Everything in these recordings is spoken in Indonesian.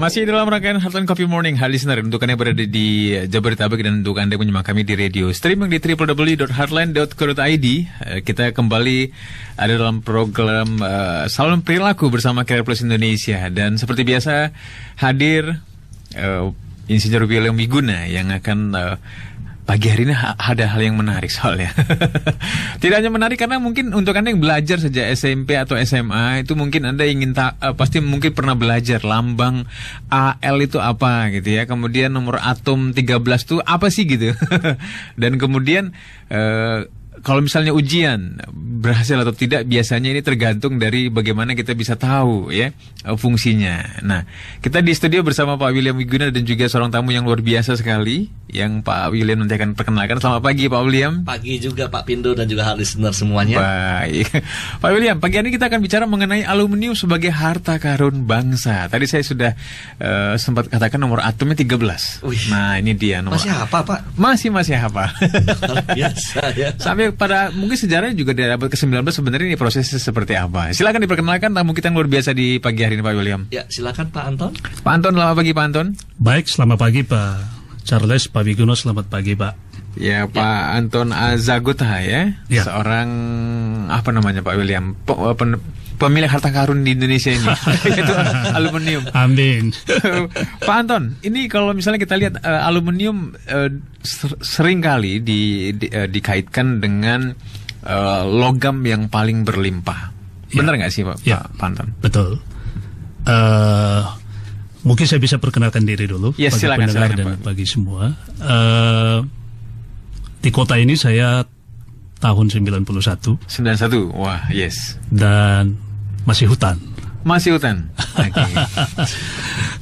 Masih dalam rangkaian Heartland Coffee Morning, listener, untuk Anda yang berada di Jabodetabek dan untuk Anda yang menyimak kami di radio streaming di www.heartland.co.id. Kita kembali ada dalam program Salon Perilaku bersama Career Plus Indonesia. Dan seperti biasa hadir Insinyur William Wiguna yang akan pagi hari ini ada hal yang menarik soalnya. Tidak hanya menarik karena mungkin untuk Anda yang belajar sejak SMP atau SMA itu mungkin Anda ingin pasti mungkin pernah belajar lambang AL itu apa gitu ya. Kemudian nomor atom 13 itu apa sih gitu. Dan kemudian kalau misalnya ujian berhasil atau tidak biasanya ini tergantung dari bagaimana kita bisa tahu ya fungsinya. Nah, kita di studio bersama Pak William Wiguna dan juga seorang tamu yang luar biasa sekali yang Pak William nanti akan perkenalkan. Selamat pagi Pak William. Pagi juga Pak Pindo dan juga listener semuanya. Baik. Pak William, pagi ini kita akan bicara mengenai aluminium sebagai harta karun bangsa. Tadi saya sudah sempat katakan nomor atomnya 13. Wih, nah, ini dia nomor. Masih apa Pak? Masih apa? Biasa ya. Sampai pada mungkin sejarahnya juga dari abad ke-19 sebenarnya ini prosesnya seperti apa. Silakan diperkenalkan tamu kita yang luar biasa di pagi hari ini Pak William. Ya, silakan Pak Anton. Pak Anton, selamat pagi Pak Anton. Baik, selamat pagi Pak Charles, Pak Wiguna, selamat pagi Pak. Ya, Pak Anton Azagota ya. Seorang apa namanya Pak William? Pemilik harta karun di Indonesia ini. Itu aluminium. Amin. Pak Anton, ini kalau misalnya kita lihat aluminium sering kali dikaitkan dengan logam yang paling berlimpah. Benar nggak sih Pak Anton? Betul. Mungkin saya bisa perkenalkan diri dulu bagi pendengar dan Pak. bagi semua. Di kota ini saya tahun 91. 91, wah yes. Dan masih hutan. Masih hutan. Okay.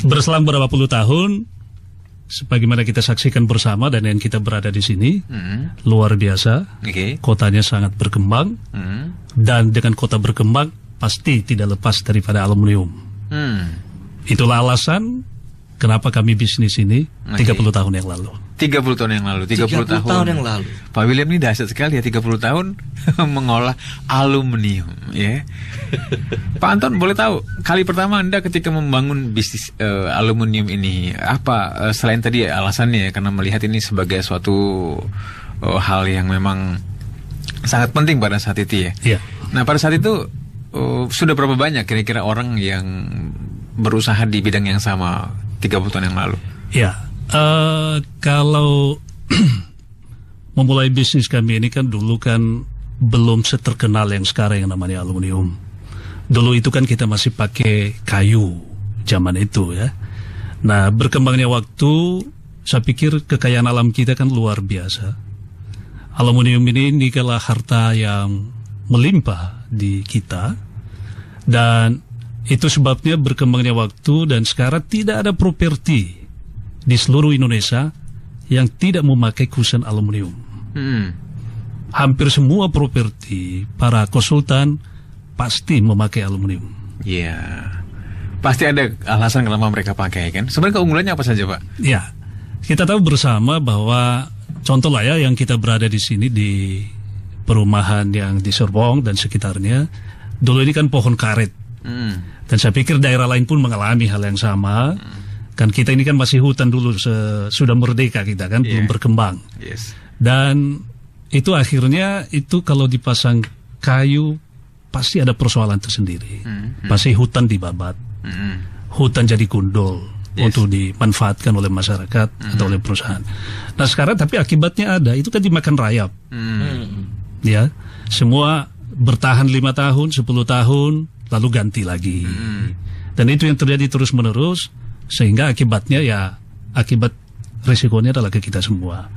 Berselang beberapa puluh tahun, sebagaimana kita saksikan bersama dan yang kita berada di sini, luar biasa. Kotanya sangat berkembang, dan dengan kota berkembang pasti tidak lepas daripada aluminium. Itulah alasan kenapa kami bisnis ini 30 tahun yang lalu. 30 tahun yang lalu. 30 tahun yang lalu. Pak William ini dahsyat sekali ya, 30 tahun mengolah aluminium ya. Pak Anton, boleh tahu kali pertama Anda ketika membangun bisnis aluminium ini apa selain tadi alasannya ya, karena melihat ini sebagai suatu hal yang memang sangat penting pada saat itu ya. Nah, pada saat itu sudah berapa banyak kira-kira orang yang berusaha di bidang yang sama 30 tahun yang lalu? Kalau memulai bisnis kami ini kan dulu kan belum seterkenal yang sekarang yang namanya aluminium. Dulu itu kan kita masih pakai kayu zaman itu ya. Nah, berkembangnya waktu, saya pikir kekayaan alam kita kan luar biasa. Aluminium ini adalah harta yang melimpah di kita, dan itu sebabnya berkembangnya waktu dan sekarang tidak ada properti di seluruh Indonesia yang tidak memakai kusen aluminium. Hampir semua properti para konsultan pasti memakai aluminium. Iya. Pasti ada alasan kenapa mereka pakai kan. Sebenarnya keunggulannya apa saja Pak? Ya, kita tahu bersama bahwa contoh lah ya yang kita berada di sini di perumahan yang di Serpong dan sekitarnya. Dulu ini kan pohon karet. Dan saya pikir daerah lain pun mengalami hal yang sama. Kan kita ini kan masih hutan dulu, sudah merdeka kita kan, belum berkembang. Dan itu akhirnya itu kalau dipasang kayu pasti ada persoalan tersendiri. Pasti hutan dibabat, hutan jadi gundul untuk dimanfaatkan oleh masyarakat atau oleh perusahaan. Nah sekarang tapi akibatnya ada, itu kan dimakan rayap. Ya, semua bertahan 5 tahun, 10 tahun, lalu ganti lagi. Dan itu yang terjadi terus menerus. Sehingga akibatnya ya, akibat risikonya adalah ke kita semua.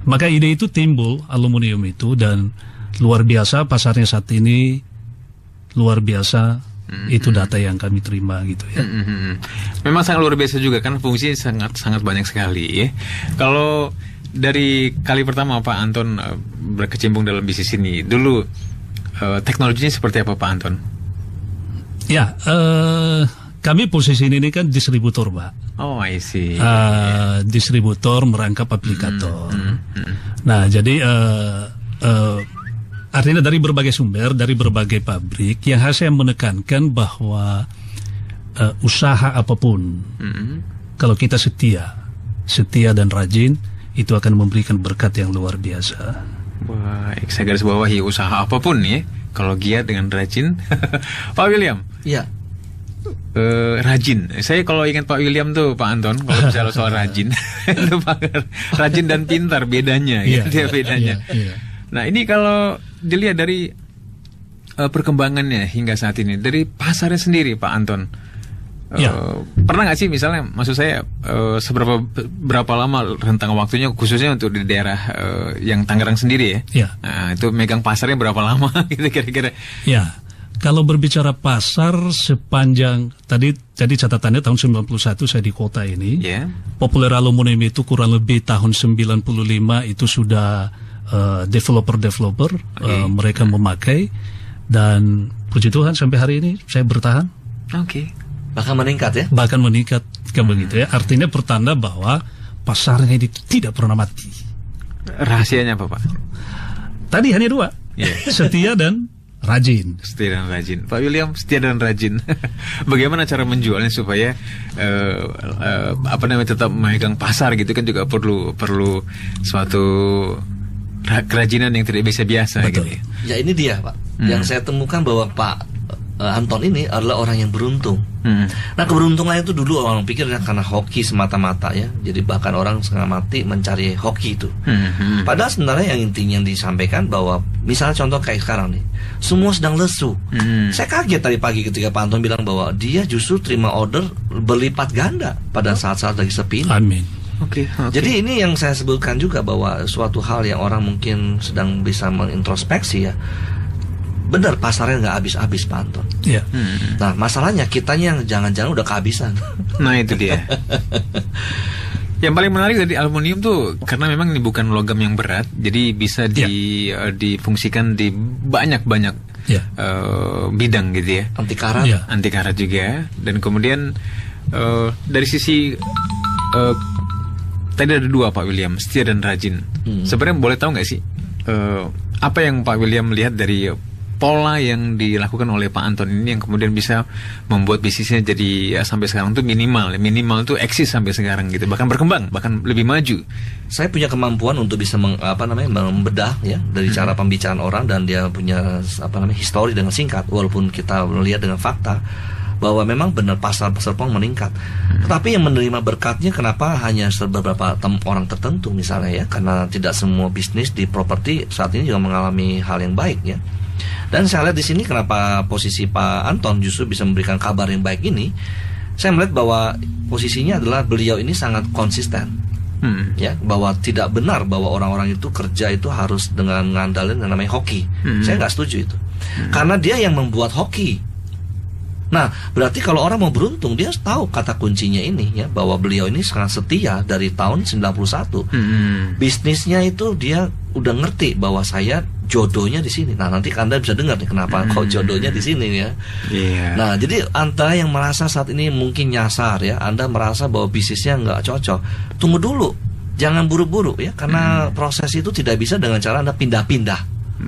Maka ide itu timbul, aluminium itu, dan luar biasa pasarnya saat ini, luar biasa, itu data yang kami terima gitu ya. Memang sangat luar biasa juga kan, fungsinya sangat banyak sekali ya. Kalau dari kali pertama Pak Anton berkecimpung dalam bisnis ini, dulu teknologinya seperti apa Pak Anton? Ya, kami posisi ini kan distributor, Pak. Oh, I see. Distributor merangkap aplikator. Nah, jadi artinya dari berbagai sumber, dari berbagai pabrik, yang saya menekankan bahwa usaha apapun, kalau kita setia dan rajin, itu akan memberikan berkat yang luar biasa. Baik, saya garis bawahi usaha apapun ya, kalau giat dengan rajin. Pak William, Iya. rajin. Saya kalau ingat Pak William tuh Pak Anton, kalau bicara soal rajin, itu rajin dan pintar bedanya, Iya, gitu ya bedanya. iya. Nah ini kalau dilihat dari perkembangannya hingga saat ini, dari pasarnya sendiri Pak Anton, Ya. pernah nggak sih misalnya, maksud saya berapa lama rentang waktunya khususnya untuk di daerah yang Tangerang sendiri ya? Ya. Nah, itu megang pasarnya berapa lama gitu kira-kira? Ya, kalau berbicara pasar sepanjang tadi catatannya tahun 91 saya di kota ini. Ya. Populer Aluminium itu kurang lebih tahun 95 itu sudah developer mereka memakai, dan puji Tuhan sampai hari ini saya bertahan. Oke. Bahkan meningkat ya. Bahkan meningkat kan begitu ya. Artinya pertanda bahwa pasarnya itu tidak pernah mati. Rahasianya apa Pak? Tadi hanya dua. Iya. Setia dan rajin. Setia dan rajin. Pak William setia dan rajin. Bagaimana cara menjualnya supaya tetap memegang pasar gitu kan, juga perlu suatu kerajinan yang tidak biasa Betul. gitu ya. Ya ini dia Pak. Yang saya temukan bahwa Pak Anton ini adalah orang yang beruntung. Nah keberuntungan itu dulu orang pikir karena hoki semata-mata ya. Jadi bahkan orang setengah mati mencari hoki itu. Padahal sebenarnya yang intinya yang disampaikan bahwa misalnya contoh kayak sekarang nih, semua sedang lesu. Saya kaget tadi pagi ketika Pak Anton bilang bahwa dia justru terima order berlipat ganda pada saat-saat lagi sepi. Amin. Oke. Jadi ini yang saya sebutkan juga bahwa suatu hal yang orang mungkin sedang bisa mengintrospeksi ya. Benar pasarnya nggak habis-habis Pak Anton. Ya. Nah masalahnya kitanya yang jangan-jangan udah kehabisan. Nah itu dia. Yang paling menarik dari aluminium tuh karena memang ini bukan logam yang berat, jadi bisa difungsikan di banyak Ya. bidang gitu ya. Anti karat. Ya. Anti karat juga. Dan kemudian dari sisi tadi ada dua Pak William, setia dan rajin. Sebenarnya boleh tahu nggak sih apa yang Pak William melihat dari pola yang dilakukan oleh Pak Anton ini yang kemudian bisa membuat bisnisnya jadi sampai sekarang tuh minimal tuh eksis sampai sekarang gitu, bahkan berkembang, bahkan lebih maju. Saya punya kemampuan untuk bisa membedah ya dari cara pembicaraan orang, dan dia punya histori dengan singkat, walaupun kita melihat dengan fakta bahwa memang benar pasar Serpong meningkat. Tetapi yang menerima berkatnya kenapa hanya beberapa orang tertentu misalnya ya, karena tidak semua bisnis di properti saat ini juga mengalami hal yang baik ya. Dan saya lihat di sini kenapa posisi Pak Anton justru bisa memberikan kabar yang baik ini. Saya melihat bahwa posisinya adalah beliau ini sangat konsisten. Ya, bahwa tidak benar bahwa orang-orang itu kerja itu harus dengan ngandalin yang namanya hoki. Saya nggak setuju itu. Karena dia yang membuat hoki. Nah, berarti kalau orang mau beruntung, dia tahu kata kuncinya ini ya, bahwa beliau ini sangat setia dari tahun 91. Bisnisnya itu dia udah ngerti bahwa saya jodohnya di sini. Nah, nanti Anda bisa dengar nih kenapa kok jodohnya di sini ya. Yeah. Nah, jadi Anda yang merasa saat ini mungkin nyasar ya, Anda merasa bahwa bisnisnya nggak cocok, tunggu dulu, jangan buru-buru ya, karena proses itu tidak bisa dengan cara Anda pindah-pindah.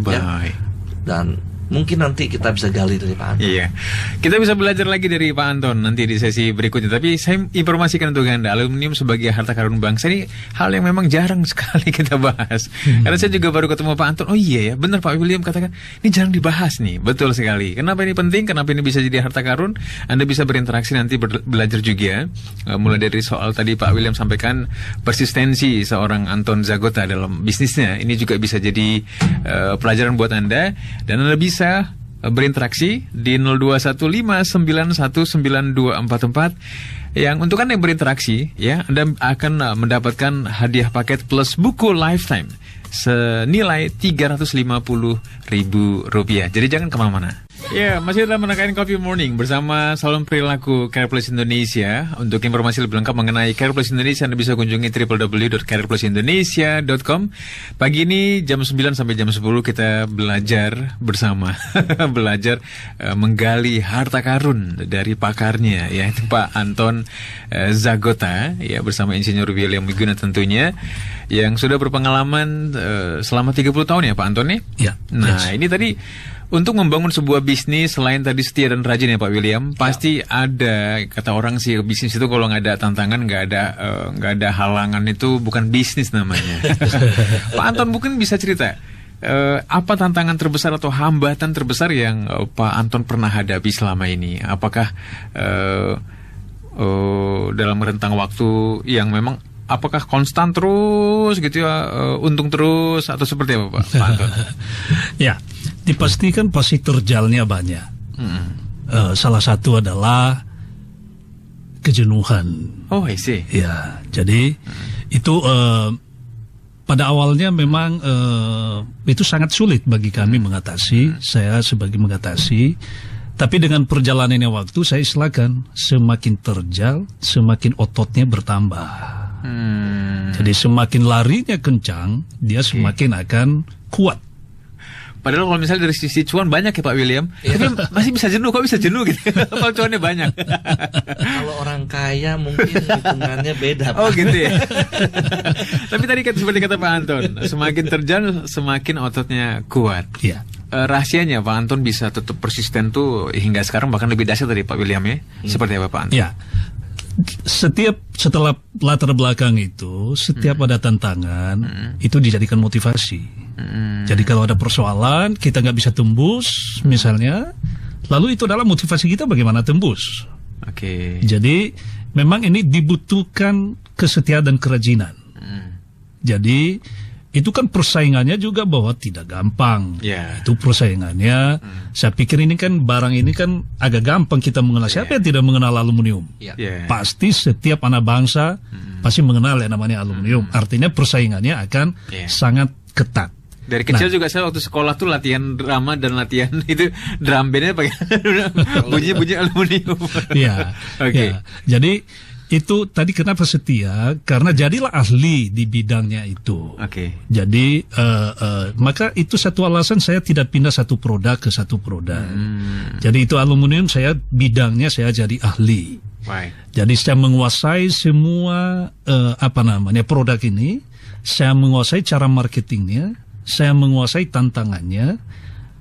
Ya. Baik. Dan mungkin nanti kita bisa gali dari Pak Anton. Iya, kita bisa belajar lagi dari Pak Anton nanti di sesi berikutnya. Tapi saya informasikan untuk Anda, aluminium sebagai harta karun bangsa ini hal yang memang jarang sekali kita bahas. Karena saya juga baru ketemu Pak Anton. Oh iya ya, benar Pak William katakan ini jarang dibahas nih. Betul sekali. Kenapa ini penting? Kenapa ini bisa jadi harta karun? Anda bisa berinteraksi nanti, belajar juga. Mulai dari soal tadi Pak William sampaikan persistensi seorang Anton Zagota dalam bisnisnya. Ini juga bisa jadi pelajaran buat Anda, dan Anda bisa berinteraksi di 0215919244. Yang untuk Anda yang berinteraksi ya, Anda akan mendapatkan hadiah paket plus buku Lifetime senilai Rp350.000. Jadi jangan kemana-mana. Ya, masih dalam menekan Coffee Morning bersama Salon Perilaku CarePlus Indonesia. Untuk informasi lebih lengkap mengenai CarePlus Indonesia, Anda bisa kunjungi www.careplusindonesia.com. Pagi ini jam 9 sampai jam 10 kita belajar bersama. Belajar menggali harta karun dari pakarnya, yaitu Pak Anton Zagota, ya, bersama Insinyur William Wiguna tentunya, yang sudah berpengalaman selama 30 tahun ya Pak Anton nih. Ya. Nah, ini tadi Untuk membangun sebuah bisnis selain tadi setia dan rajin ya Pak William, pasti ada, kata orang sih, bisnis itu kalau nggak ada tantangan, nggak ada halangan, itu bukan bisnis namanya. Pak Anton mungkin bisa cerita apa tantangan terbesar atau hambatan terbesar yang Pak Anton pernah hadapi selama ini? Apakah dalam rentang waktu yang memang apakah konstan terus gitu ya, untung terus, atau seperti apa Pak Anton? Ya, dipastikan pasti terjalnya banyak. Salah satu adalah kejenuhan. Oh, I see. Ya, jadi itu pada awalnya memang itu sangat sulit bagi kami mengatasi. Saya sebagai mengatasi. Tapi dengan perjalanannya waktu, saya istilahkan semakin terjal, semakin ototnya bertambah. Jadi semakin larinya kencang, dia semakin akan kuat. Padahal kalau misalnya dari sisi cuan banyak ya Pak William, tapi masih bisa jenuh. Kok bisa jenuh gitu? Kalau cuannya banyak. Kalau orang kaya mungkin hitungannya beda, Pak. Oh gitu ya. Tapi tadi kan seperti kata Pak Anton, semakin terjal semakin ototnya kuat. Iya. Rahasianya Pak Anton bisa tetap persisten tuh hingga sekarang, bahkan lebih dahsyat dari Pak William ya. Seperti apa Pak Anton? Ya. Setelah latar belakang itu, setiap ada tantangan itu dijadikan motivasi. Jadi kalau ada persoalan kita nggak bisa tembus, misalnya, lalu itu adalah motivasi kita bagaimana tembus. Oke. Jadi memang ini dibutuhkan kesetiaan dan kerajinan. Jadi itu kan persaingannya juga bahwa tidak gampang. Itu persaingannya. Saya pikir ini kan barang ini kan agak gampang kita mengenal. Siapa yang tidak mengenal aluminium? Pasti setiap anak bangsa pasti mengenal yang namanya aluminium. Artinya persaingannya akan sangat ketat. Dari kecil juga saya waktu sekolah tuh latihan drama dan latihan itu drum bandnya pakai bunyi aluminium. Oke. Jadi itu tadi kenapa setia? Karena jadilah ahli di bidangnya itu. Jadi maka itu satu alasan saya tidak pindah satu produk ke satu produk. Jadi itu aluminium saya bidangnya saya jadi ahli. Jadi saya menguasai semua produk ini. Saya menguasai cara marketingnya. Saya menguasai tantangannya.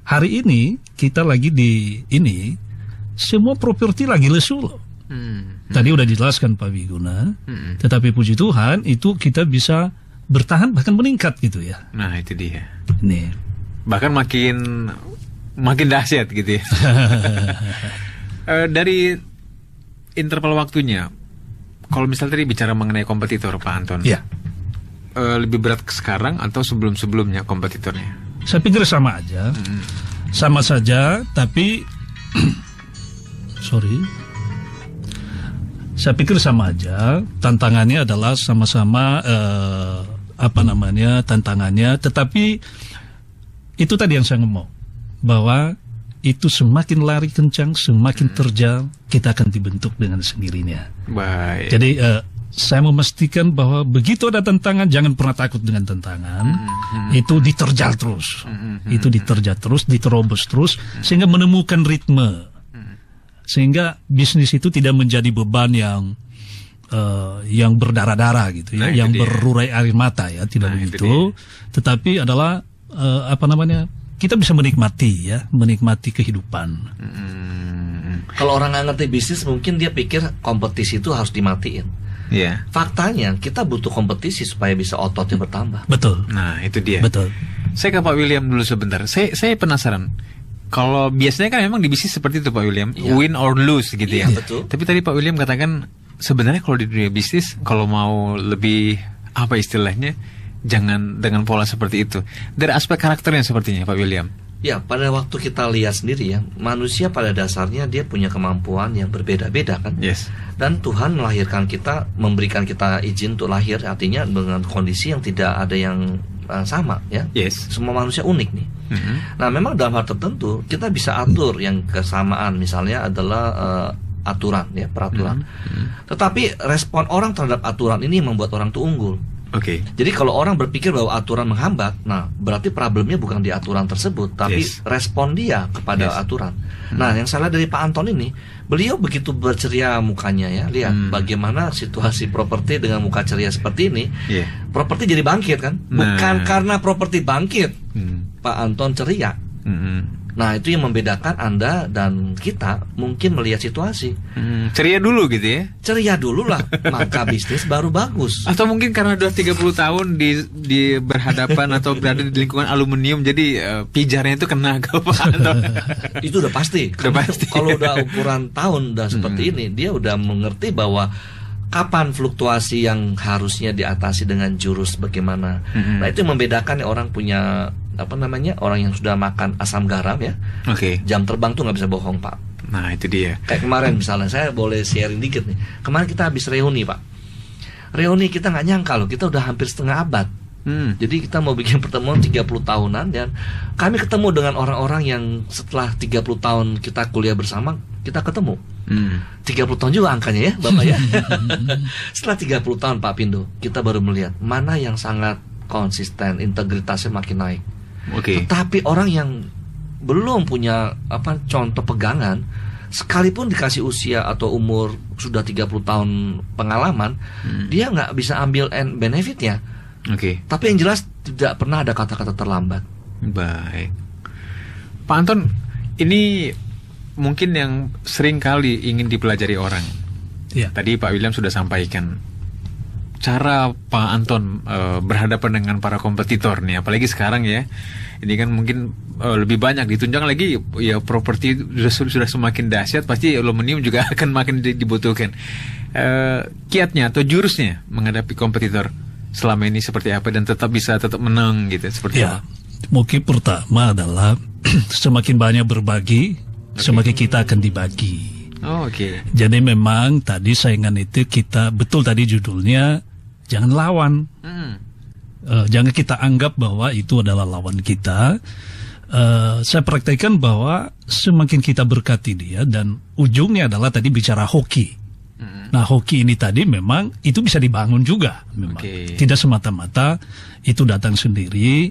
Hari ini kita lagi di ini semua properti lagi lesu loh. Tadi udah dijelaskan Pak Wiguna, tetapi puji Tuhan itu kita bisa bertahan bahkan meningkat gitu ya. Nah itu dia. Nih. Bahkan makin dahsyat gitu ya. Dari interval waktunya, kalau misalnya tadi bicara mengenai kompetitor Pak Anton, lebih berat sekarang atau sebelum-sebelumnya kompetitornya? Saya pikir sama aja, sama saja, tapi saya pikir sama aja. Tantangannya adalah sama-sama tantangannya. Tetapi itu tadi yang saya ngomong, bahwa itu semakin lari kencang, semakin terjal, kita akan dibentuk dengan sendirinya. Baik. Jadi saya memastikan bahwa begitu ada tantangan, jangan pernah takut dengan tantangan. Itu diterjal terus, itu diterjal terus, diterobos terus, sehingga menemukan ritme. Sehingga bisnis itu tidak menjadi beban yang berdarah-darah gitu ya, yang berurai air mata ya, tidak begitu. Tetapi adalah kita bisa menikmati kehidupan. Kalau orang nggak ngerti bisnis, mungkin dia pikir kompetisi itu harus dimatiin. Faktanya kita butuh kompetisi supaya bisa ototnya bertambah. Betul. Nah itu dia. Betul. Saya ke Pak William dulu sebentar. Saya penasaran. Kalau biasanya kan memang di bisnis seperti itu Pak William, win or lose gitu ya. Betul. Tapi tadi Pak William katakan sebenarnya kalau di dunia bisnis, kalau mau lebih apa istilahnya, jangan dengan pola seperti itu. Dari aspek karakternya sepertinya Pak William. Ya, pada waktu kita lihat sendiri ya, manusia pada dasarnya dia punya kemampuan yang berbeda-beda kan. Dan Tuhan melahirkan kita, memberikan kita izin untuk lahir, artinya dengan kondisi yang tidak ada yang sama ya. Semua manusia unik nih. Nah, memang dalam hal tertentu kita bisa atur yang kesamaan, misalnya adalah aturan ya, peraturan. Tetapi respon orang terhadap aturan ini membuat orang itu unggul. Jadi kalau orang berpikir bahwa aturan menghambat, nah berarti problemnya bukan di aturan tersebut, tapi respon dia kepada aturan. Nah, yang salah dari Pak Anton ini, beliau begitu berceria mukanya ya, lihat bagaimana situasi properti dengan muka ceria seperti ini. Properti jadi bangkit kan, bukan karena properti bangkit Pak Anton ceria, Nah, itu yang membedakan Anda dan kita mungkin melihat situasi. Ceria dulu gitu ya. Ceria dulu lah, maka bisnis baru bagus. Atau mungkin karena udah 30 tahun di berhadapan atau berada di lingkungan aluminium, jadi pijarnya itu kena ke Pak Anton. Itu udah pasti. Udah pasti. Kalau udah ukuran tahun udah seperti ini, dia udah mengerti bahwa kapan fluktuasi yang harusnya diatasi dengan jurus bagaimana. Nah, itu yang membedakan orang punya orang yang sudah makan asam garam ya. Oke. Jam terbang tuh nggak bisa bohong, Pak. Nah, itu dia. Kayak kemarin misalnya, saya boleh sharing dikit nih. Kemarin kita habis reuni, Pak. Reuni kita nggak nyangka loh, kita udah hampir setengah abad. Jadi kita mau bikin pertemuan 30 tahunan, dan kami ketemu dengan orang-orang yang setelah 30 tahun kita kuliah bersama, kita ketemu. 30 tahun juga angkanya ya, Bapak ya. Setelah 30 tahun Pak Pindo, kita baru melihat mana yang sangat konsisten, integritasnya makin naik. Oke. Tetapi orang yang belum punya contoh pegangan, sekalipun dikasih usia atau umur sudah 30 tahun pengalaman, dia nggak bisa ambil benefitnya. Oke. Tapi yang jelas tidak pernah ada kata-kata terlambat. Baik. Pak Anton, ini mungkin yang sering kali ingin dipelajari orang. Ya. Tadi Pak William sudah sampaikan cara Pak Anton berhadapan dengan para kompetitor nih, apalagi sekarang ya. Ini kan mungkin lebih banyak ditunjang lagi ya, properti sudah semakin dahsyat, pasti aluminium juga akan makin dibutuhkan. Kiatnya atau jurusnya menghadapi kompetitor selama ini seperti apa dan tetap menang gitu, seperti apa? Mungkin pertama adalah semakin banyak berbagi, semakin kita akan dibagi. Oke. Jadi memang tadi saingan itu kita, betul tadi judulnya, jangan lawan. Jangan kita anggap bahwa itu adalah lawan kita. Saya praktekkan bahwa semakin kita berkati dia, dan ujungnya adalah tadi bicara hoki. Nah, hoki ini tadi memang itu bisa dibangun juga, memang tidak semata-mata itu datang sendiri.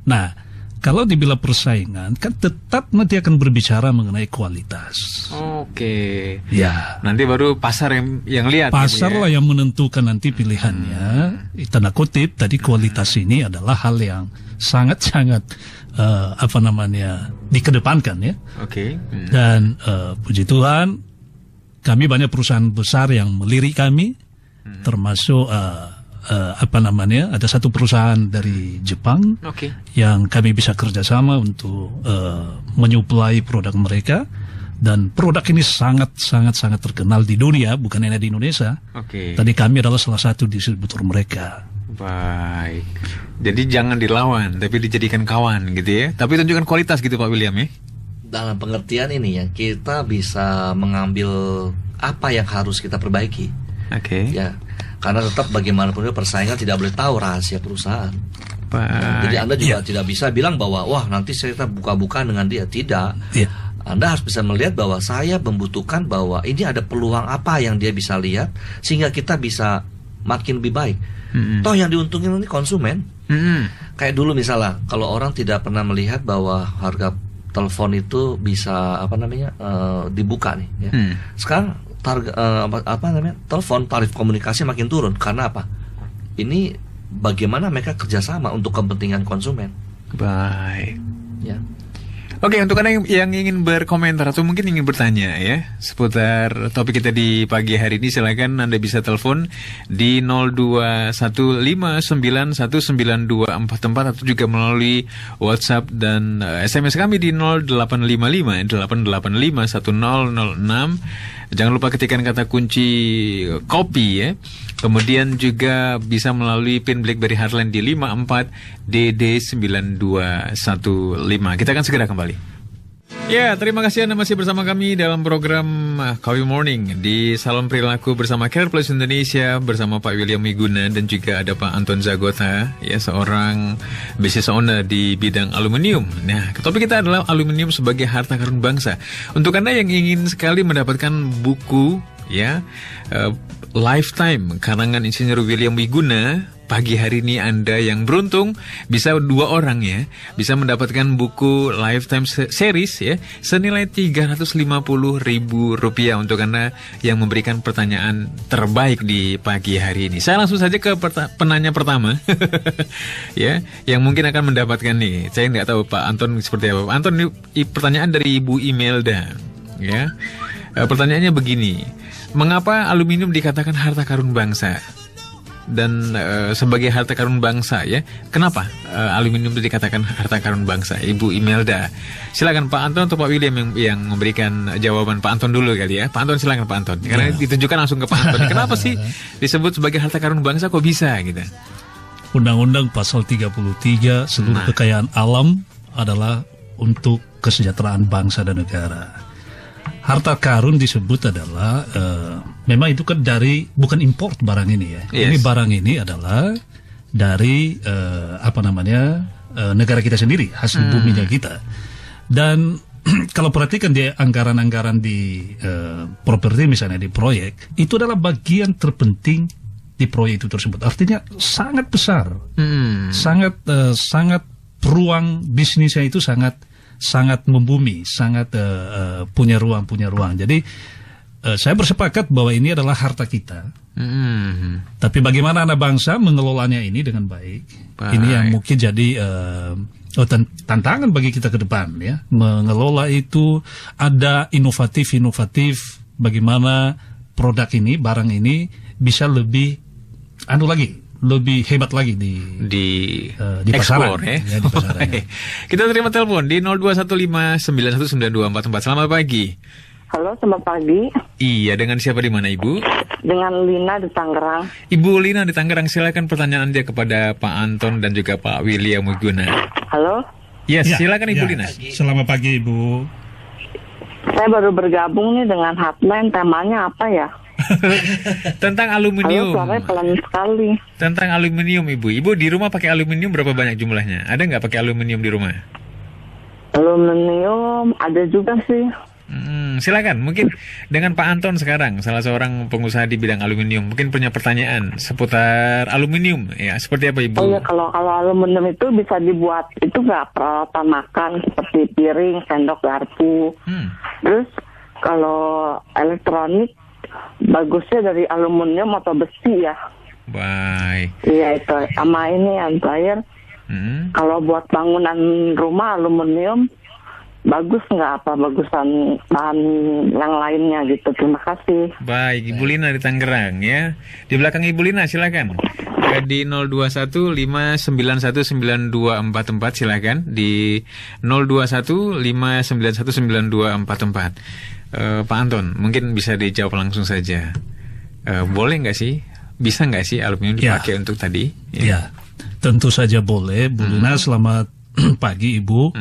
Nah, kalau dibilang persaingan, kan tetap nanti akan berbicara mengenai kualitas. Oke. Ya. Nanti baru pasar yang lihat. Pasar gitu ya? lah yang menentukan nanti pilihannya. Tanda kutip tadi kualitas ini adalah hal yang sangat-sangat dikedepankan ya. Oke. Dan puji Tuhan, kami banyak perusahaan besar yang melirik kami, termasuk ada satu perusahaan dari Jepang yang kami bisa kerjasama untuk menyuplai produk mereka, dan produk ini sangat terkenal di dunia, bukan hanya di Indonesia. Tadi kami adalah salah satu distributor mereka. Baik. Jadi jangan dilawan, tapi dijadikan kawan gitu ya. Tapi tunjukkan kualitas gitu Pak William ya. Dalam pengertian ini ya, kita bisa mengambil apa yang harus kita perbaiki. Ya, karena tetap bagaimanapun persaingan tidak boleh tahu rahasia perusahaan. Jadi Anda juga tidak bisa bilang bahwa wah nanti saya buka-buka dengan dia. Tidak. Anda harus bisa melihat bahwa saya membutuhkan bahwa ini ada peluang apa yang dia bisa lihat sehingga kita bisa makin lebih baik. Toh yang diuntungin ini konsumen. Kayak dulu misalnya, kalau orang tidak pernah melihat bahwa harga telepon itu bisa dibuka nih ya. Sekarang telepon tarif komunikasi makin turun karena apa? Ini bagaimana mereka kerjasama untuk kepentingan konsumen. Baik. Ya. Oke, untuk Anda yang ingin berkomentar atau mungkin ingin bertanya ya seputar topik kita di pagi hari ini, silakan Anda bisa telepon di 0215919244 atau juga melalui WhatsApp dan SMS kami di 0855-885-1006. Jangan lupa ketikkan kata kunci kopi ya. Kemudian juga bisa melalui pin BlackBerry Heartline di 54DD9215. Kita akan segera kembali. Ya, terima kasih Anda masih bersama kami dalam program Coffee Morning di Salon Perilaku bersama Care Plus Indonesia, bersama Pak William Wiguna dan juga ada Pak Anton Zagota, ya, seorang business owner di bidang aluminium. Nah, topik kita adalah aluminium sebagai harta karun bangsa. Untuk Anda yang ingin sekali mendapatkan buku ya Lifetime karangan Insinyur William Wiguna, pagi hari ini Anda yang beruntung bisa 2 orang ya, bisa mendapatkan buku Lifetime Series ya, senilai Rp350.000 untuk Anda yang memberikan pertanyaan terbaik di pagi hari ini. Saya langsung saja ke penanya pertama ya, yang mungkin akan mendapatkan nih. Saya nggak tahu Pak Anton seperti apa. Pak Anton, ini pertanyaan dari Ibu Imelda ya. Pertanyaannya begini, mengapa aluminium dikatakan harta karun bangsa? Dan sebagai harta karun bangsa ya, kenapa aluminium itu dikatakan harta karun bangsa? Ibu Imelda, silakan Pak Anton atau Pak William yang memberikan jawaban. Pak Anton dulu kali ya. Pak Anton, silakan Pak Anton, karena ditunjukkan langsung ke Pak Anton. Kenapa sih disebut sebagai harta karun bangsa, kok bisa gitu? Undang-Undang Pasal 33, seluruh kekayaan alam adalah untuk kesejahteraan bangsa dan negara. Harta karun disebut adalah memang itu kan dari, bukan import barang ini ya. Yes. Ini barang ini adalah dari negara kita sendiri, hasil buminya kita. Dan kalau perhatikan di anggaran-anggaran di properti misalnya di proyek, itu adalah bagian terpenting di proyek itu tersebut. Artinya sangat besar, sangat ruang bisnisnya itu sangat membumi, sangat punya ruang. Jadi saya bersepakat bahwa ini adalah harta kita. Tapi bagaimana anak bangsa mengelolanya ini dengan baik? Ini yang mungkin jadi tantangan bagi kita ke depan ya. Mengelola itu ada inovatif. Bagaimana produk ini, barang ini bisa lebih lebih hebat lagi di pasaran, ya, di pasaran ya. Kita terima telepon di 0215919244. Selamat pagi. Halo, selamat pagi. Iya, dengan siapa di mana Ibu? Dengan Lina di Tangerang. Ibu Lina di Tangerang, silakan pertanyaan dia kepada Pak Anton dan juga Pak William Muguna. Halo. Yes, silakan Ibu Lina. Selamat pagi Ibu. Saya baru bergabung nih dengan Hotline. Temanya apa ya? Tentang aluminium. Halo, suaranya pelan sekali. Tentang aluminium Ibu. Ibu di rumah pakai aluminium berapa banyak jumlahnya? Ada nggak pakai aluminium di rumah? Aluminium ada juga sih. Silakan. Mungkin dengan Pak Anton sekarang, salah seorang pengusaha di bidang aluminium, mungkin punya pertanyaan seputar aluminium. Ya, seperti apa Ibu? Oh ya, kalau aluminium itu bisa dibuat itu nggak peralatan makan seperti piring, sendok, garpu. Terus kalau elektronik bagusnya dari aluminium atau besi ya. Baik. Iya itu. Sama ini yang terakhir. Kalau buat bangunan rumah aluminium bagus nggak apa bagusan bahan yang lainnya gitu. Terima kasih. Baik, Ibu Lina di Tangerang ya. Di belakang Ibu Lina silakan. Di 0215919244 silakan. Di 0215919244. Pak Anton, mungkin bisa dijawab langsung saja. Boleh nggak sih? Bisa nggak sih aluminium dipakai untuk tadi? Ya, tentu saja boleh. Bu Lina, selamat pagi Ibu.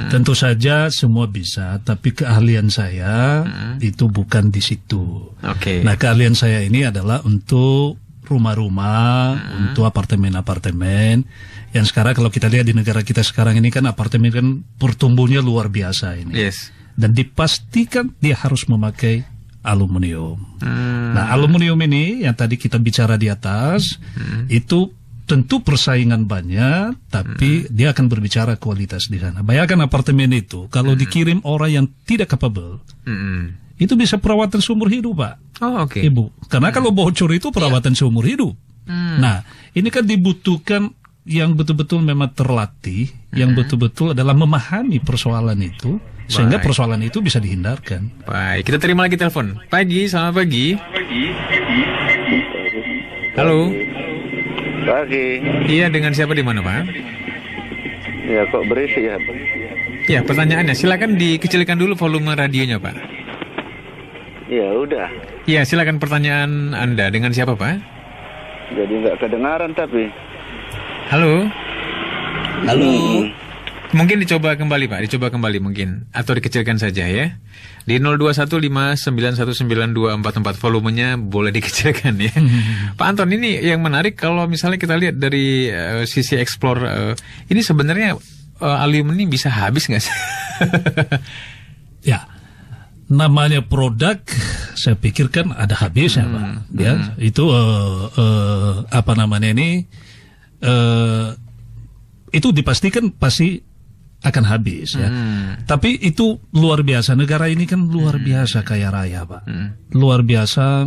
Tentu saja semua bisa, tapi keahlian saya itu bukan di situ. Nah, keahlian saya ini adalah untuk rumah-rumah, untuk apartemen-apartemen. Yang sekarang kalau kita lihat di negara kita sekarang ini kan apartemen kan pertumbuhnya luar biasa ini. Yes. Dan dipastikan dia harus memakai aluminium. Nah, aluminium ini yang tadi kita bicara di atas itu tentu persaingan banyak, tapi dia akan berbicara kualitas di sana. Bayangkan apartemen itu kalau dikirim orang yang tidak capable, itu bisa perawatan seumur hidup, Pak. Oh, oke. Ibu, karena kalau bocor itu perawatan seumur hidup. Nah, ini kan dibutuhkan yang betul-betul memang terlatih, yang betul-betul adalah memahami persoalan itu, sehingga persoalan itu bisa dihindarkan. Baik, kita terima lagi telepon. Pagi, selamat pagi. Halo. Pagi. Iya, dengan siapa di mana, Pak? Ya, kok berisik ya? Ya, pertanyaannya silakan dikecilkan dulu volume radionya, Pak. Ya, udah. Iya, silakan pertanyaan Anda. Dengan siapa, Pak? Jadi nggak kedengaran tapi. Halo. Halo. Mungkin dicoba kembali, Pak. Dicoba kembali mungkin. Atau dikecilkan saja ya. Di 0215919244 volumenya boleh dikecilkan ya. Pak Anton, ini yang menarik kalau misalnya kita lihat dari sisi explore, ini sebenarnya aluminium bisa habis nggak sih? Ya, namanya produk, saya pikir kan ada habisnya, Pak. Ya, itu apa namanya ini itu dipastikan pasti akan habis ya. Tapi itu luar biasa, negara ini kan luar biasa kaya raya Pak. Luar biasa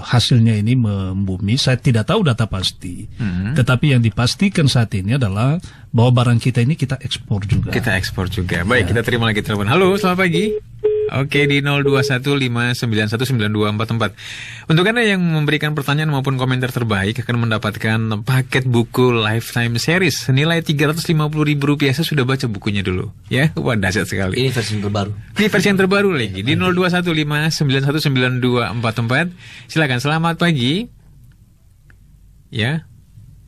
hasilnya ini membumi. Saya tidak tahu data pasti. Tetapi yang dipastikan saat ini adalah bahwa barang kita ini kita ekspor juga. Kita ekspor juga. Baik, kita terima lagi telepon. Halo, selamat pagi. Oke, di 0215919244. Untuk Anda yang memberikan pertanyaan maupun komentar terbaik akan mendapatkan paket buku Lifetime Series senilai Rp350.000. Saya sudah baca bukunya dulu. Ya, wah dahsyat sekali. Ini versi yang terbaru. Ini versi yang terbaru lagi. Di 0215919244. Silakan, selamat pagi. Ya.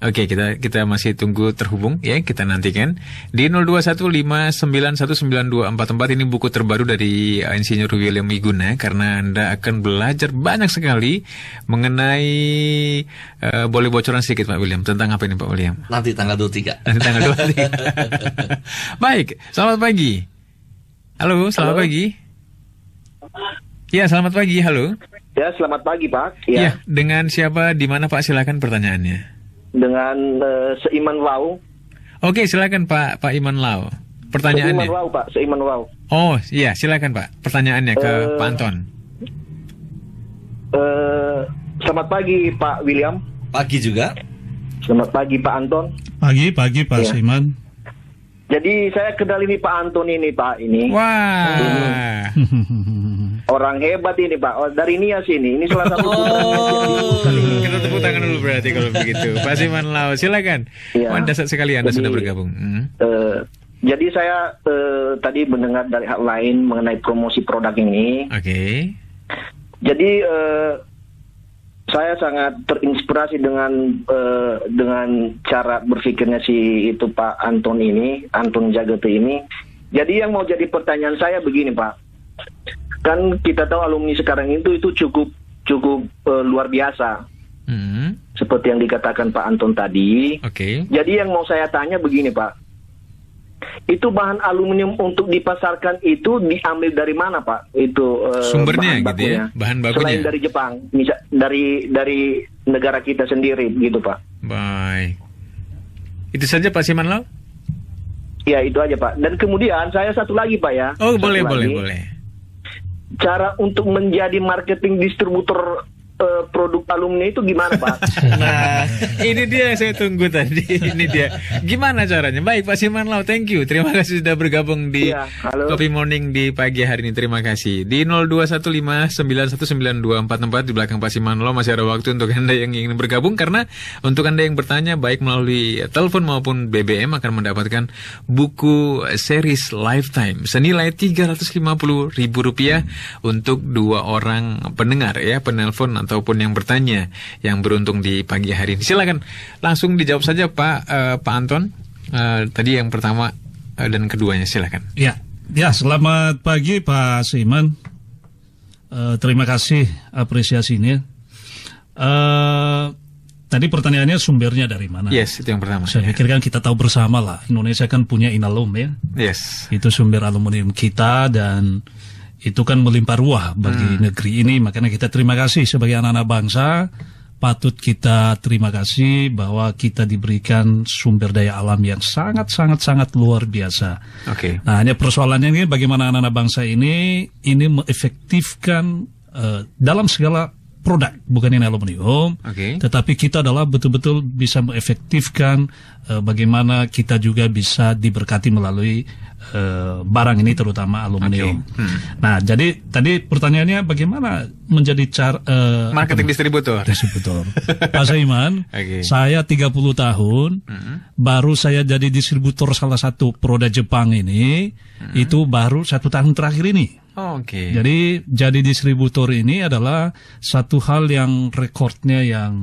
Oke, kita masih tunggu terhubung ya, kita nantikan di 0215919244. Ini buku terbaru dari Insinyur William Wiguna, karena Anda akan belajar banyak sekali mengenai boleh bocoran sedikit Pak William tentang apa ini Pak William? Nanti tanggal 23. Nanti tanggal 23. Baik, selamat pagi. Halo, selamat pagi. Ya, selamat pagi. Halo. Ya, selamat pagi Pak. Ya, dengan siapa di mana Pak? Silakan pertanyaannya. Dengan Seiman Lau. Oke, silakan Pak Iman Lau. Pertanyaannya. Seiman Lau Pak, Seiman Lau. Oh, iya, silakan Pak. Pertanyaannya ke Pak Anton. Selamat pagi Pak William. Pagi juga. Selamat pagi Pak Anton. Pagi Pak Ya. Seiman. Jadi saya kenal ini Pak Anton ini Pak ini. Wah. Orang hebat ini Pak. Oh, dari Nias ini. Ini salah satu Kita tepuk tangan dulu berarti kalau begitu. Pak Iman Lau, silakan. Iya. Wah, dahsyat sekali Anda Jadi, sudah bergabung. Jadi saya tadi mendengar dari hal lain mengenai promosi produk ini. Oke. Jadi saya sangat terinspirasi dengan cara berpikirnya si itu Pak Anton ini, Anton Jagete ini. Jadi yang mau jadi pertanyaan saya begini Pak, kan kita tahu alumni sekarang itu cukup luar biasa, seperti yang dikatakan Pak Anton tadi. Oke. Jadi yang mau saya tanya begini Pak, itu bahan aluminium untuk dipasarkan itu diambil dari mana Pak? Itu sumbernya bahan gitu ya, bahan bakunya. Selain dari Jepang, misal dari negara kita sendiri gitu Pak. Baik. Itu saja Pak Iman Lau? Ya itu aja Pak. Dan kemudian saya satu lagi Pak ya. Oh, Satu boleh. lagi. Cara untuk menjadi marketing distributor produk alumni itu gimana Pak? Nah, ini dia yang saya tunggu tadi. Ini dia. Gimana caranya? Baik Pak Iman Lau, thank you. Terima kasih sudah bergabung di Coffee Morning di pagi hari ini. Terima kasih. Di 0215919244 di belakang Pak Iman Lau masih ada waktu untuk Anda yang ingin bergabung, karena untuk Anda yang bertanya baik melalui telepon maupun BBM akan mendapatkan buku series Lifetime senilai Rp350.000 untuk 2 orang pendengar ya, penelpon ataupun yang bertanya yang beruntung di pagi hari ini. Silakan langsung dijawab saja Pak Anton. Tadi yang pertama dan keduanya, silakan. Ya, selamat pagi Pak Seiman. Terima kasih apresiasinya. Tadi pertanyaannya sumbernya dari mana? Yes, itu yang pertama. Saya pikir kan kita tahu bersama lah, Indonesia kan punya Inalum ya. Yes. Itu sumber aluminium kita dan itu kan melimpah ruah bagi negeri ini. Makanya kita terima kasih sebagai anak-anak bangsa. Patut kita terima kasih bahwa kita diberikan sumber daya alam yang sangat luar biasa. Oke. Nah, hanya persoalannya ini bagaimana anak-anak bangsa ini mengefektifkan dalam segala produk, bukan ini aluminium, tetapi kita adalah betul-betul bisa mengefektifkan bagaimana kita juga bisa diberkati melalui barang ini, terutama aluminium. Nah, jadi tadi pertanyaannya bagaimana menjadi marketing distributor. Pak Saiman, saya 30 tahun baru saya jadi distributor salah satu produk Jepang ini, itu baru 1 tahun terakhir ini. Jadi distributor ini adalah satu hal yang rekornya yang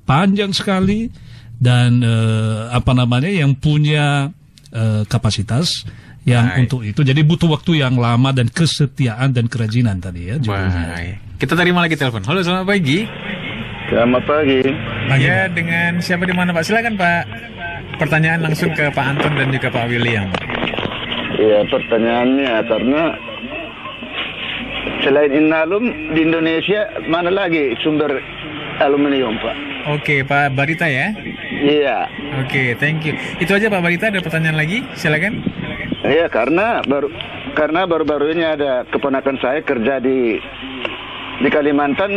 panjang sekali dan yang punya kapasitas yang untuk itu. Jadi butuh waktu yang lama dan kesetiaan dan kerajinan tadi ya. Kita terima lagi telepon. Halo, selamat pagi. Selamat pagi. Ya, dengan siapa di mana Pak? Silakan Pak. Pertanyaan langsung ke Pak Anton dan juga Pak William. Iya, pertanyaannya karena selain Inalum di Indonesia mana lagi sumber aluminium Pak? Oke, Pak Barita ya. Iya. Oke, thank you. Itu aja Pak Barita, ada pertanyaan lagi? Silakan. Iya, karena baru-baru ini ada keponakan saya kerja di Kalimantan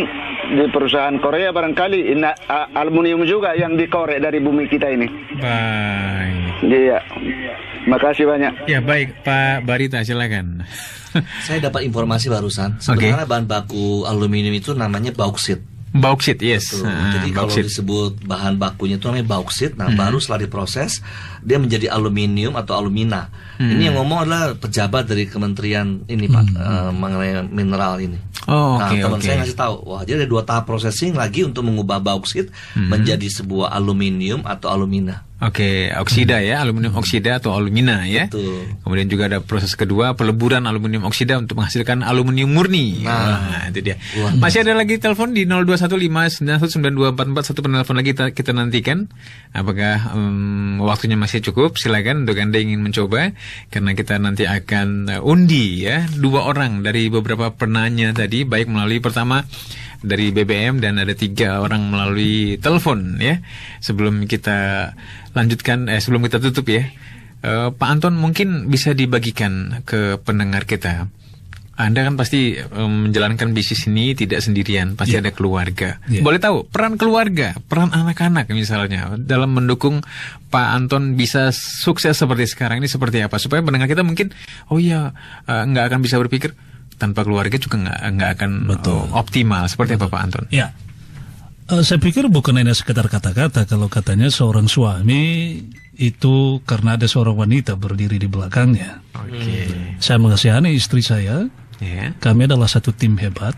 di perusahaan Korea, barangkali aluminium juga yang dikorek dari bumi kita ini. Baik. Iya. Makasih banyak. Ya baik, Pak Barita, silakan. Saya dapat informasi barusan. Sebenarnya bahan baku aluminium itu namanya bauksit. Bauksit, yes. Betul. Jadi kalau disebut bahan bakunya itu namanya bauksit. Nah, baru setelah diproses dia menjadi aluminium atau alumina. Ini yang ngomong adalah pejabat dari kementerian ini Pak, mengenai mineral ini. Oh, nah, oke, teman oke. saya ngasih tahu, wah, jadi ada 2 tahap processing lagi untuk mengubah bauksit menjadi sebuah aluminium atau alumina. Oke, oksida ya, aluminium oksida atau alumina ya. Betul. Kemudian juga ada proses kedua, peleburan aluminium oksida untuk menghasilkan aluminium murni. Nah, itu dia. Masih ada lagi telepon di 0215919244, satu penelpon lagi kita nantikan. Apakah waktunya masih cukup? Silakan untuk Anda ingin mencoba, karena kita nanti akan undi ya 2 orang dari beberapa penanya tadi, baik melalui pertama dari BBM dan ada 3 orang melalui telepon ya. Sebelum kita lanjutkan, sebelum kita tutup ya, Pak Anton mungkin bisa dibagikan ke pendengar kita. Anda kan pasti menjalankan bisnis ini tidak sendirian, pasti ada keluarga. Boleh tahu peran keluarga, peran anak-anak misalnya dalam mendukung Pak Anton bisa sukses seperti sekarang ini seperti apa, supaya pendengar kita mungkin nggak akan bisa berpikir tanpa keluarga juga nggak akan optimal. Seperti apa Pak Anton? Ya, saya pikir bukan hanya sekedar kata-kata. Kalau katanya seorang suami itu karena ada seorang wanita berdiri di belakangnya. Saya mengasihani istri saya. Kami adalah satu tim hebat.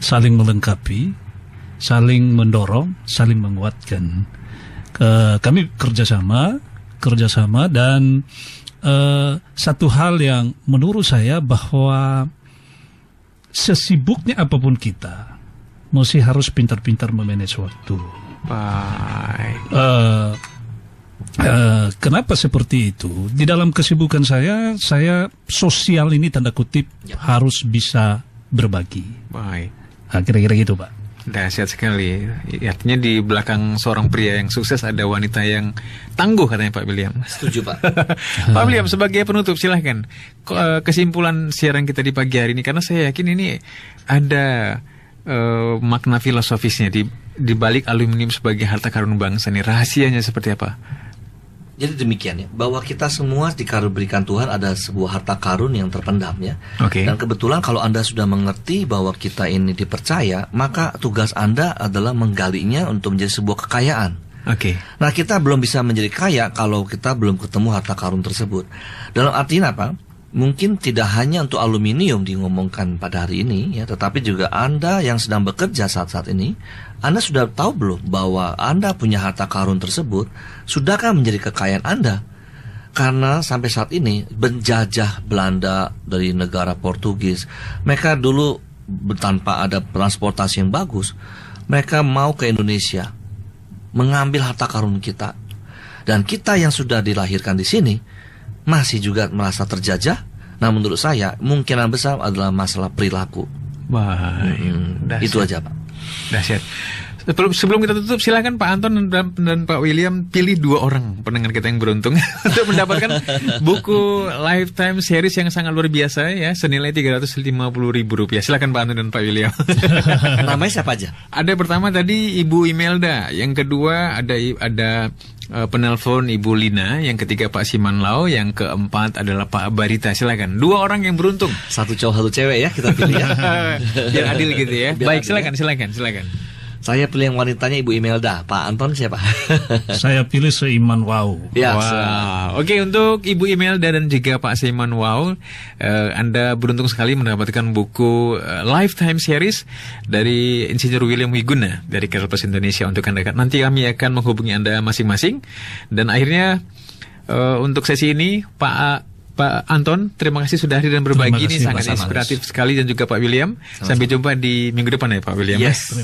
Saling melengkapi, saling mendorong, saling menguatkan. Kami kerjasama dan satu hal yang menurut saya bahwa sesibuknya apapun kita, mesti harus pintar-pintar memanage waktu. Baik. Kenapa seperti itu? Di dalam kesibukan saya sosial ini tanda kutip harus bisa berbagi. Baik. Nah, kira-kira gitu, Pak. Dahsyat sekali. Artinya di belakang seorang pria yang sukses ada wanita yang tangguh, katanya Pak William. Setuju Pak. Pak William, sebagai penutup silahkan kesimpulan siaran kita di pagi hari ini, karena saya yakin ini ada makna filosofisnya di balik aluminium sebagai harta karun bangsa ini. Rahasianya seperti apa? Jadi demikian ya, bahwa kita semua diberikan Tuhan ada sebuah harta karun yang terpendam ya. Dan kebetulan kalau Anda sudah mengerti bahwa kita ini dipercaya, maka tugas Anda adalah menggalinya untuk menjadi sebuah kekayaan. Nah, kita belum bisa menjadi kaya kalau kita belum ketemu harta karun tersebut. Dalam artinya apa? Mungkin tidak hanya untuk aluminium diomongkan pada hari ini ya, tetapi juga Anda yang sedang bekerja saat-saat ini, Anda sudah tahu belum bahwa Anda punya harta karun tersebut? Sudahkah menjadi kekayaan Anda? Karena sampai saat ini penjajah Belanda dari negara Portugis, mereka dulu tanpa ada transportasi yang bagus, mereka mau ke Indonesia mengambil harta karun kita. Dan kita yang sudah dilahirkan di sini masih juga merasa terjajah. Nah, menurut saya kemungkinan besar adalah masalah perilaku. Itu aja Pak. Dahsyat. Sebelum kita tutup, silakan Pak Anton dan Pak William pilih 2 orang pendengar kita yang beruntung untuk mendapatkan buku Lifetime Series yang sangat luar biasa ya, senilai Rp350.000. Silakan Pak Anton dan Pak William. Namanya siapa aja? Ada pertama tadi Ibu Imelda, yang kedua ada penelpon Ibu Lina, yang ketiga Pak Siman Lau, yang keempat adalah Pak Barita. Silakan 2 orang yang beruntung. Satu cowok satu cewek ya kita pilih ya. Biar adil gitu ya. Baik, silakan. Saya pilih yang wanitanya Ibu Imelda. Pak Anton siapa? Saya pilih Seiman Wow. Ya, wow. Oke, untuk Ibu Imelda dan juga Pak Seiman Wow, Anda beruntung sekali mendapatkan buku Lifetime Series dari Insinyur William Wiguna dari Kertas Indonesia untuk Anda. Nanti kami akan menghubungi Anda masing-masing. Dan akhirnya untuk sesi ini Pak Anton, terima kasih sudah hadir dan berbagi. Ini sangat inspiratif sekali, dan juga Pak William. Sampai jumpa di minggu depan ya Pak William. Yes.